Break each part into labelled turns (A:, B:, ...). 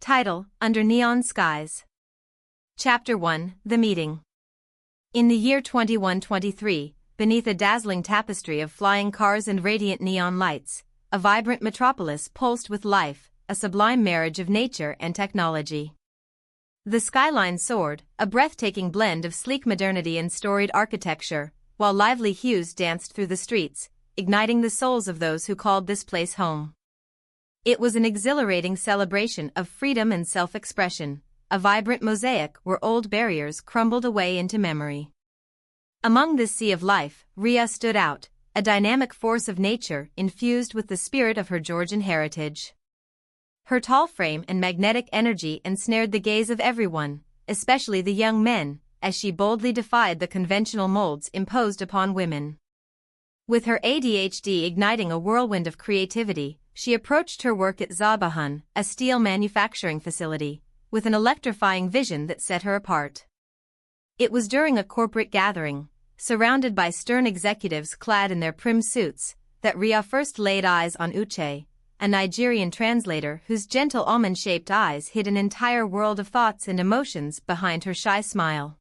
A: Title: Under Neon Skies. Chapter 1: The Meeting. In the year 2123, beneath a dazzling tapestry of flying cars and radiant neon lights, a vibrant metropolis pulsed with life, a sublime marriage of nature and technology. The skyline soared, a breathtaking blend of sleek modernity and storied architecture, while lively hues danced through the streets, igniting the souls of those who called this place home. It was an exhilarating celebration of freedom and self-expression, a vibrant mosaic where old barriers crumbled away into memory. Among this sea of life, Ria stood out, a dynamic force of nature infused with the spirit of her Georgian heritage. Her tall frame and magnetic energy ensnared the gaze of everyone, especially the young men, as she boldly defied the conventional molds imposed upon women. With her ADHD igniting a whirlwind of creativity, she approached her work at Zabahan, a steel manufacturing facility, with an electrifying vision that set her apart. It was during a corporate gathering, surrounded by stern executives clad in their prim suits, that Ria first laid eyes on Uche, a Nigerian translator whose gentle almond-shaped eyes hid an entire world of thoughts and emotions behind her shy smile.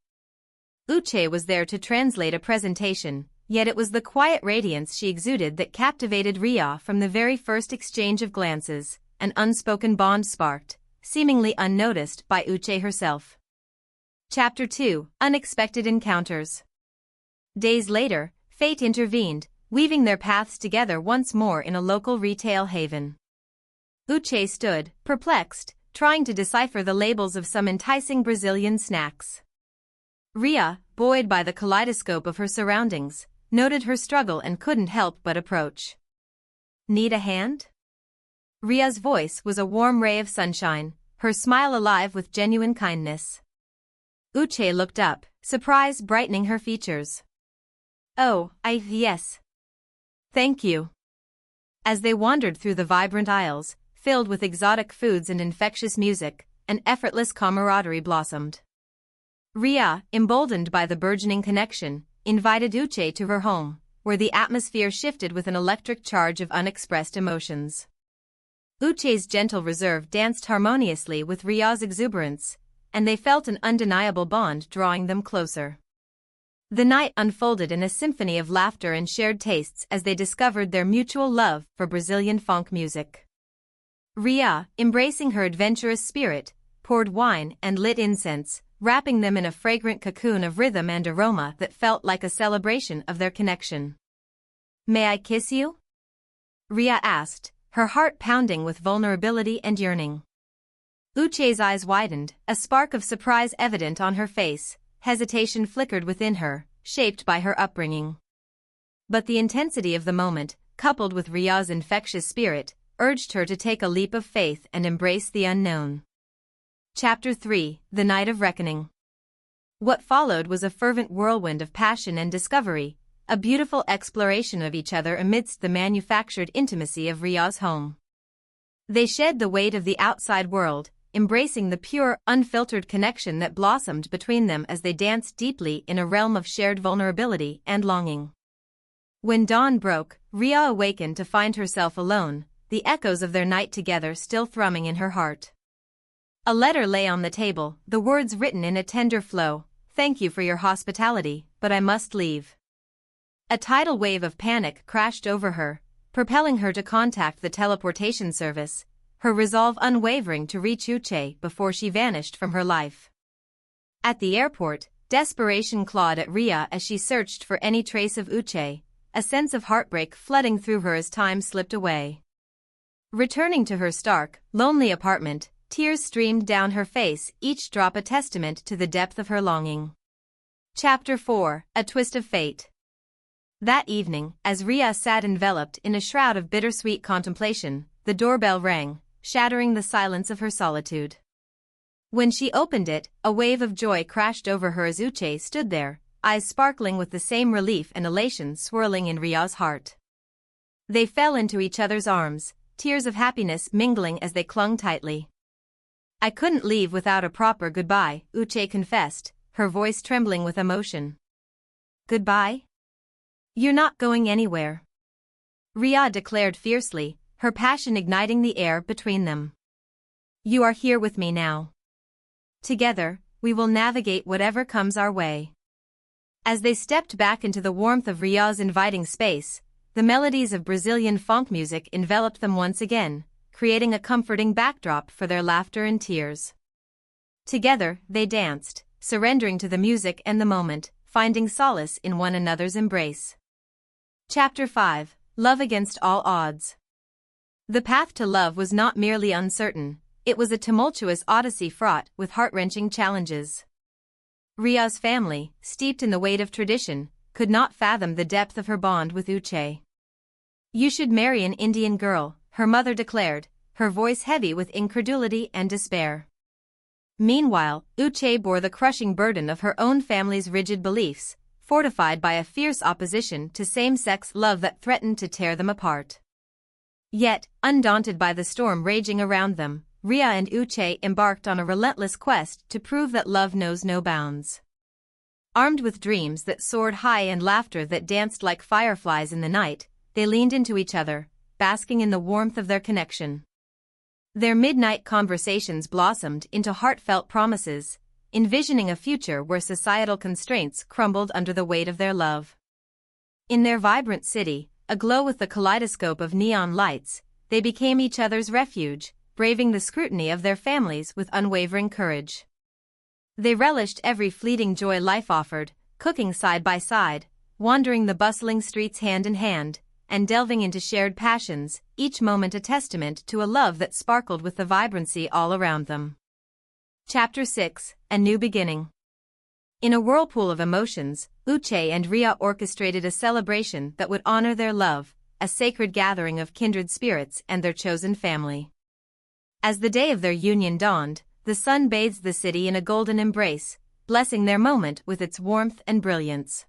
A: Uche was there to translate a presentation, yet it was the quiet radiance she exuded that captivated Ria from the very first exchange of glances, an unspoken bond sparked, seemingly unnoticed by Uche herself. Chapter 2: Unexpected Encounters. Days later, fate intervened, weaving their paths together once more in a local retail haven. Uche stood, perplexed, trying to decipher the labels of some enticing Brazilian snacks. Ria, buoyed by the kaleidoscope of her surroundings, noted her struggle and couldn't help but approach. "Need a hand?" Ria's voice was a warm ray of sunshine, her smile alive with genuine kindness. Uche looked up, surprise brightening her features. "Oh, yes. Thank you." As they wandered through the vibrant aisles, filled with exotic foods and infectious music, an effortless camaraderie blossomed. Ria, emboldened by the burgeoning connection, invited Uche to her home, where the atmosphere shifted with an electric charge of unexpressed emotions. Uche's gentle reserve danced harmoniously with Ria's exuberance, and they felt an undeniable bond drawing them closer. The night unfolded in a symphony of laughter and shared tastes as they discovered their mutual love for Brazilian funk music. Ria, embracing her adventurous spirit, poured wine and lit incense, wrapping them in a fragrant cocoon of rhythm and aroma that felt like a celebration of their connection. "May I kiss you?" Ria asked, her heart pounding with vulnerability and yearning. Uche's eyes widened, a spark of surprise evident on her face. Hesitation flickered within her, shaped by her upbringing. But the intensity of the moment, coupled with Ria's infectious spirit, urged her to take a leap of faith and embrace the unknown. Chapter 3: The Night of Reckoning. What followed was a fervent whirlwind of passion and discovery, a beautiful exploration of each other amidst the manufactured intimacy of Ria's home. They shed the weight of the outside world, embracing the pure, unfiltered connection that blossomed between them as they danced deeply in a realm of shared vulnerability and longing. When dawn broke, Ria awakened to find herself alone, the echoes of their night together still thrumming in her heart. A letter lay on the table, the words written in a tender flow: "Thank you for your hospitality, but I must leave." A tidal wave of panic crashed over her, propelling her to contact the teleportation service, her resolve unwavering to reach Uche before she vanished from her life. At the airport, desperation clawed at Ria as she searched for any trace of Uche, a sense of heartbreak flooding through her as time slipped away. Returning to her stark, lonely apartment, tears streamed down her face, each drop a testament to the depth of her longing. Chapter 4: A Twist of Fate. That evening, as Ria sat enveloped in a shroud of bittersweet contemplation, the doorbell rang, shattering the silence of her solitude. When she opened it, a wave of joy crashed over her as Uche stood there, eyes sparkling with the same relief and elation swirling in Ria's heart. They fell into each other's arms, tears of happiness mingling as they clung tightly. "I couldn't leave without a proper goodbye," Uche confessed, her voice trembling with emotion. "Goodbye? You're not going anywhere," Ria declared fiercely, her passion igniting the air between them. You are here with me now. Together, we will navigate whatever comes our way. As they stepped back into the warmth of Ria's inviting space, the melodies of Brazilian funk music enveloped them once again, creating a comforting backdrop for their laughter and tears. Together, they danced, surrendering to the music and the moment, finding solace in one another's embrace. Chapter 5: Love Against All Odds. The path to love was not merely uncertain, it was a tumultuous odyssey fraught with heart-wrenching challenges. Ria's family, steeped in the weight of tradition, could not fathom the depth of her bond with Uche. "You should marry an Indian girl," her mother declared, her voice heavy with incredulity and despair. Meanwhile, Uche bore the crushing burden of her own family's rigid beliefs, fortified by a fierce opposition to same-sex love that threatened to tear them apart. Yet, undaunted by the storm raging around them, Ria and Uche embarked on a relentless quest to prove that love knows no bounds. Armed with dreams that soared high and laughter that danced like fireflies in the night, they leaned into each other, basking in the warmth of their connection. Their midnight conversations blossomed into heartfelt promises, envisioning a future where societal constraints crumbled under the weight of their love. In their vibrant city, aglow with the kaleidoscope of neon lights, they became each other's refuge, braving the scrutiny of their families with unwavering courage. They relished every fleeting joy life offered, cooking side by side, wandering the bustling streets hand in hand, and delving into shared passions, each moment a testament to a love that sparkled with the vibrancy all around them. Chapter 6: A New Beginning. In a whirlpool of emotions, Uche and Ria orchestrated a celebration that would honor their love, a sacred gathering of kindred spirits and their chosen family. As the day of their union dawned, the sun bathed the city in a golden embrace, blessing their moment with its warmth and brilliance.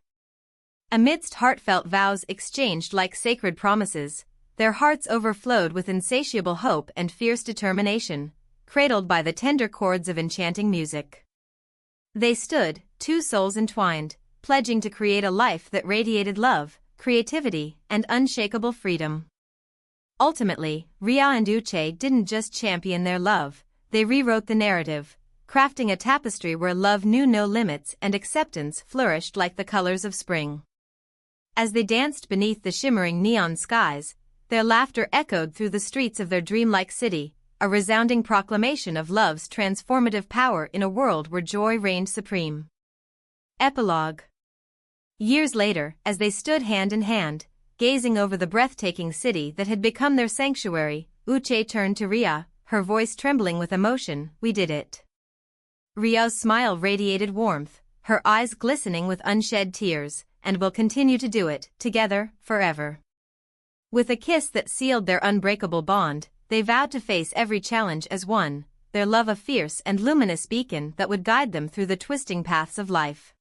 A: Amidst heartfelt vows exchanged like sacred promises, their hearts overflowed with insatiable hope and fierce determination, cradled by the tender chords of enchanting music. They stood, two souls entwined, pledging to create a life that radiated love, creativity, and unshakable freedom. Ultimately, Ria and Uche didn't just champion their love, they rewrote the narrative, crafting a tapestry where love knew no limits and acceptance flourished like the colors of spring. As they danced beneath the shimmering neon skies, their laughter echoed through the streets of their dreamlike city, a resounding proclamation of love's transformative power in a world where joy reigned supreme. Epilogue. Years later, as they stood hand in hand, gazing over the breathtaking city that had become their sanctuary, Uche turned to Ria, her voice trembling with emotion. "We did it." Ria's smile radiated warmth, her eyes glistening with unshed tears, "and will continue to do it, together, forever." With a kiss that sealed their unbreakable bond, they vowed to face every challenge as one, their love a fierce and luminous beacon that would guide them through the twisting paths of life.